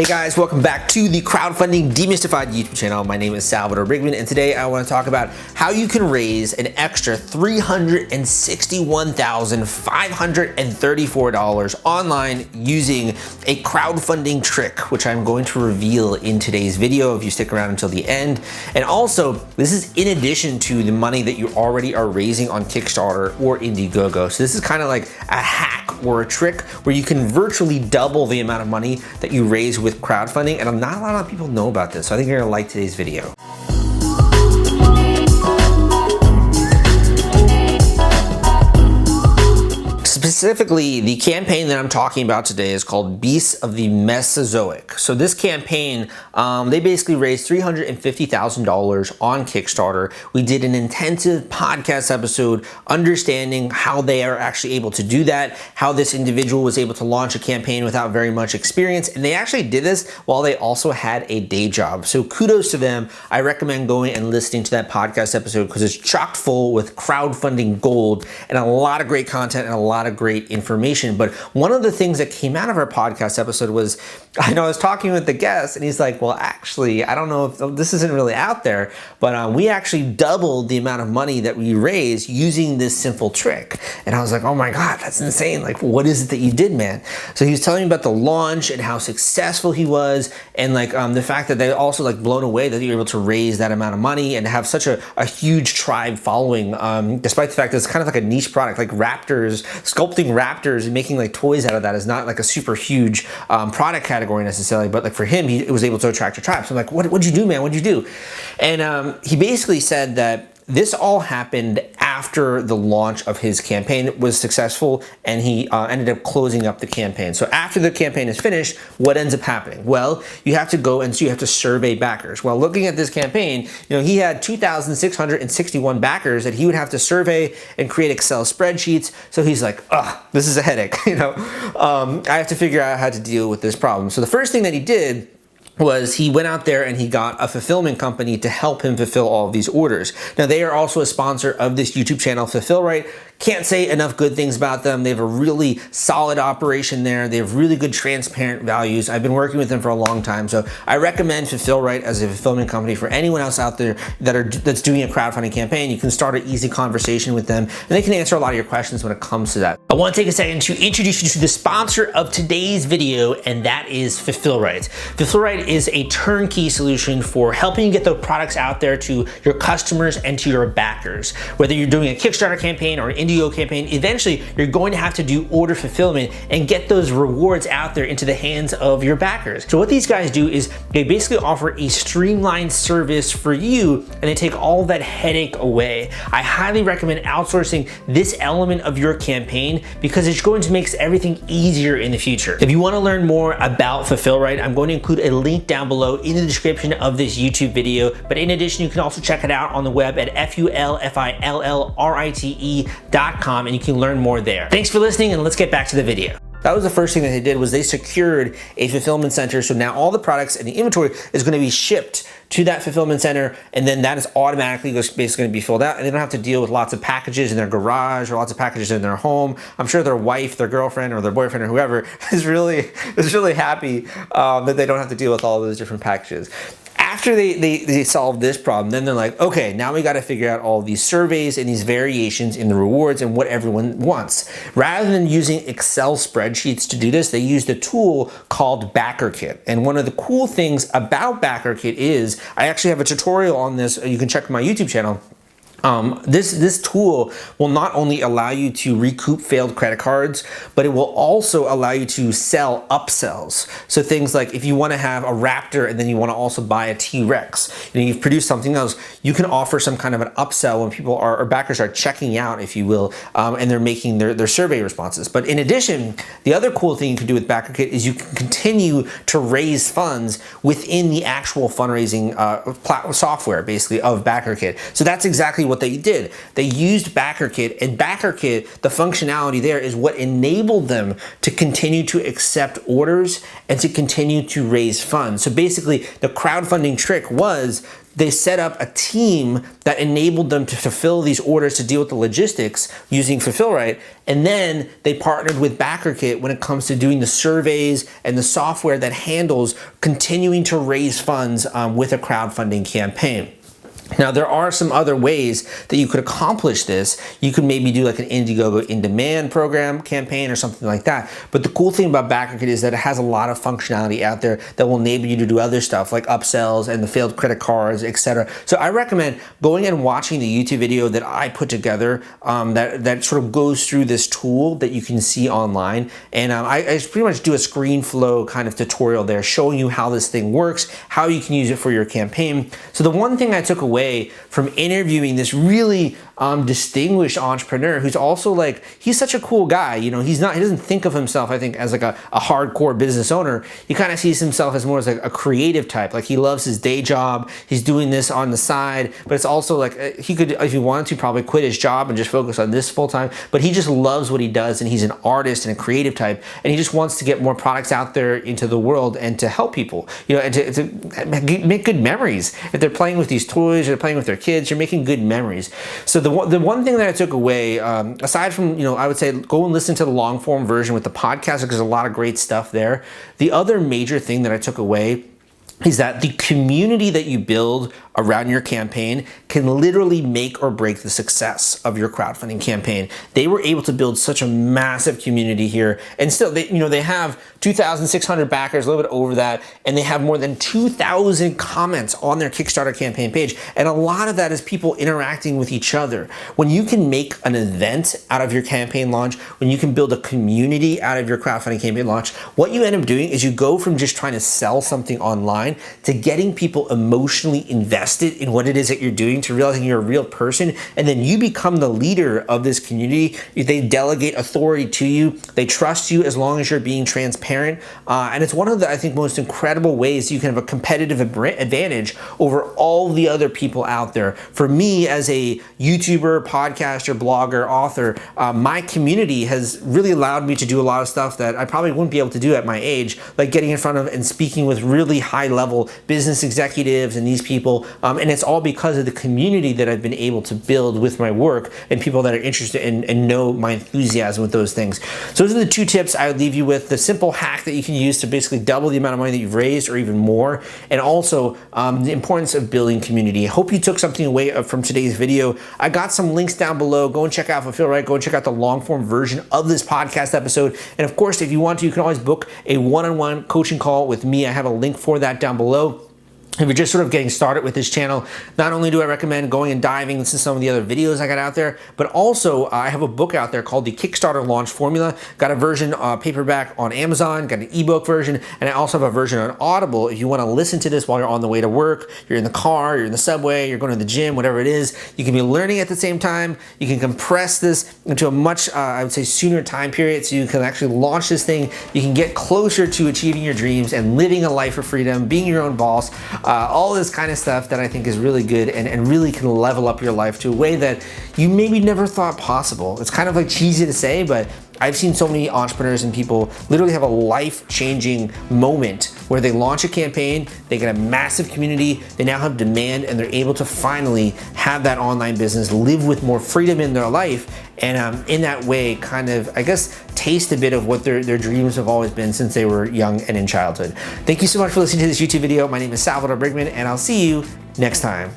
Hey guys, welcome back to the Crowdfunding Demystified YouTube channel. My name is Salvador Briggman, and today I want to talk about how you can raise an extra $361,534 online using a crowdfunding trick, which I'm going to reveal in today's video if you stick around until the end. And also, this is in addition to the money that you already are raising on Kickstarter or Indiegogo. So this is kind of like a hack or a trick where you can virtually double the amount of money that you raise with crowdfunding, and not a lot of people know about this, so I think you're gonna like today's video. Specifically, the campaign that I'm talking about today is called Beasts of the Mesozoic. So this campaign, they basically raised $350,000 on Kickstarter. We did an intensive podcast episode understanding how they are actually able to do that, how this individual was able to launch a campaign without very much experience, and they actually did this while they also had a day job. So kudos to them. I recommend going and listening to that podcast episode because it's chock full with crowdfunding gold and a lot of great content and a lot of great information. But one of the things that came out of our podcast episode was, I was talking with the guest and he's like, well, actually, I don't know if this isn't really out there, but we actually doubled the amount of money that we raised using this simple trick. And I was like, oh my God, that's insane. Like, what is it that you did, man? So he was telling me about the launch and how successful he was. And like the fact that they also like blown away that you were able to raise that amount of money and have such a huge tribe following, despite the fact that it's kind of like a niche product, like raptors, sculpting raptors and making like toys out of that is not like a super huge product category necessarily, but like for him, he was able to attract a tribe. So I'm like, what'd you do, man? What'd you do? And he basically said that this all happened after the launch of his campaign. It was successful and he ended up closing up the campaign. So after the campaign is finished, what ends up happening? Well, you have to go and so you have to survey backers. Well, looking at this campaign, he had 2,661 backers that he would have to survey and create Excel spreadsheets. So he's like, this is a headache. I have to figure out how to deal with this problem. So the first thing that he did was he went out there and he got a fulfillment company to help him fulfill all of these orders. Now, they are also a sponsor of this YouTube channel, Fulfill Right. Can't say enough good things about them. They have a really solid operation there. They have really good transparent values. I've been working with them for a long time, so I recommend Fulfill Right as a fulfillment company for anyone else out there that's doing a crowdfunding campaign. You can start an easy conversation with them, and they can answer a lot of your questions when it comes to that. I want to take a second to introduce you to the sponsor of today's video, and that is Fulfill Right. Fulfill Right is a turnkey solution for helping you get the products out there to your customers and to your backers. Whether you're doing a Kickstarter campaign or an Indiegogo campaign, eventually you're going to have to do order fulfillment and get those rewards out there into the hands of your backers. So what these guys do is they basically offer a streamlined service for you and they take all that headache away. I highly recommend outsourcing this element of your campaign because it's going to make everything easier in the future. If you want to learn more about Fulfill Right, I'm going to include a link down below in the description of this YouTube video. But in addition, you can also check it out on the web at fulfillrite.com and you can learn more there. Thanks for listening and let's get back to the video. That was the first thing that they did was they secured a fulfillment center. So now all the products and the inventory is going to be shipped to that fulfillment center, and then that is automatically basically going to be filled out, and they don't have to deal with lots of packages in their garage or lots of packages in their home. I'm sure their wife, their girlfriend, or their boyfriend, or whoever is really happy that they don't have to deal with all those different packages. After they solve this problem, then they're like, okay, now we got to figure out all these surveys and these variations in the rewards and what everyone wants. Rather than using Excel spreadsheets to do this, they used a tool called BackerKit. And one of the cool things about BackerKit is, I actually have a tutorial on this. You can check my YouTube channel. This tool will not only allow you to recoup failed credit cards, but it will also allow you to sell upsells. So things like if you want to have a Raptor and then you want to also buy a T-Rex, you've produced something else, you can offer some kind of an upsell when people or backers are checking out, if you will, and they're making their survey responses. But in addition, the other cool thing you can do with BackerKit is you can continue to raise funds within the actual fundraising software, basically, of BackerKit. So that's exactly what they did. They used BackerKit, and BackerKit, the functionality there is what enabled them to continue to accept orders and to continue to raise funds. So basically, the crowdfunding trick was they set up a team that enabled them to fulfill these orders, to deal with the logistics using Fulfillrite, and then they partnered with BackerKit when it comes to doing the surveys and the software that handles continuing to raise funds with a crowdfunding campaign. Now, there are some other ways that you could accomplish this. You could maybe do like an Indiegogo in-demand program campaign or something like that. But the cool thing about BackerKit is that it has a lot of functionality out there that will enable you to do other stuff like upsells and the failed credit cards, etc. So I recommend going and watching the YouTube video that I put together that sort of goes through this tool that you can see online. And I pretty much do a screen flow kind of tutorial there showing you how this thing works, how you can use it for your campaign. So the one thing I took away from interviewing this really distinguished entrepreneur who's also like, he's such a cool guy. You know, he doesn't think of himself, I think, as like a hardcore business owner. He kind of sees himself as more as like a creative type. Like he loves his day job. He's doing this on the side, but it's also like he could, if he wanted to, probably quit his job and just focus on this full time. But he just loves what he does, and he's an artist and a creative type, and he just wants to get more products out there into the world and to help people, you know, and to make good memories. If they're playing with these toys or they're playing with their kids, you're making good memories. So the one thing that I took away, aside from, you know, I would say go and listen to the long form version with the podcast, because there's a lot of great stuff there. The other major thing that I took away is that the community that you build around your campaign can literally make or break the success of your crowdfunding campaign. They were able to build such a massive community here, and still, they have 2,600 backers, a little bit over that, and they have more than 2,000 comments on their Kickstarter campaign page, and a lot of that is people interacting with each other. When you can make an event out of your campaign launch, when you can build a community out of your crowdfunding campaign launch, what you end up doing is you go from just trying to sell something online to getting people emotionally invested in what it is that you're doing, to realizing you're a real person, and then you become the leader of this community. They delegate authority to you. They trust you as long as you're being transparent. And it's one of the, I think, most incredible ways you can have a competitive advantage over all the other people out there. For me, as a YouTuber, podcaster, blogger, author, my community has really allowed me to do a lot of stuff that I probably wouldn't be able to do at my age, like getting in front of and speaking with really high-level business executives and these people. And it's all because of the community that I've been able to build with my work and people that are interested and know my enthusiasm with those things. So those are the two tips I would leave you with. The simple hack that you can use to basically double the amount of money that you've raised or even more. And also the importance of building community. I hope you took something away from today's video. I got some links down below. Go and check out Fulfillrite. Go and check out the long form version of this podcast episode. And of course, if you want to, you can always book a one-on-one coaching call with me. I have a link for that down below. If you're just sort of getting started with this channel, not only do I recommend going and diving into some of the other videos I got out there, but also I have a book out there called the Kickstarter Launch Formula. Got a version paperback on Amazon, got an ebook version, and I also have a version on Audible. If you want to listen to this while you're on the way to work, you're in the car, you're in the subway, you're going to the gym, whatever it is, you can be learning at the same time. You can compress this into a much, I would say, sooner time period, so you can actually launch this thing. You can get closer to achieving your dreams and living a life of freedom, being your own boss. All this kind of stuff that I think is really good and really can level up your life to a way that you maybe never thought possible. It's kind of like cheesy to say, but I've seen so many entrepreneurs and people literally have a life-changing moment where they launch a campaign, they get a massive community, they now have demand, and they're able to finally have that online business, live with more freedom in their life, and in that way kind of, I guess, taste a bit of what their dreams have always been since they were young and in childhood. Thank you so much for listening to this YouTube video. My name is Salvador Briggman, and I'll see you next time.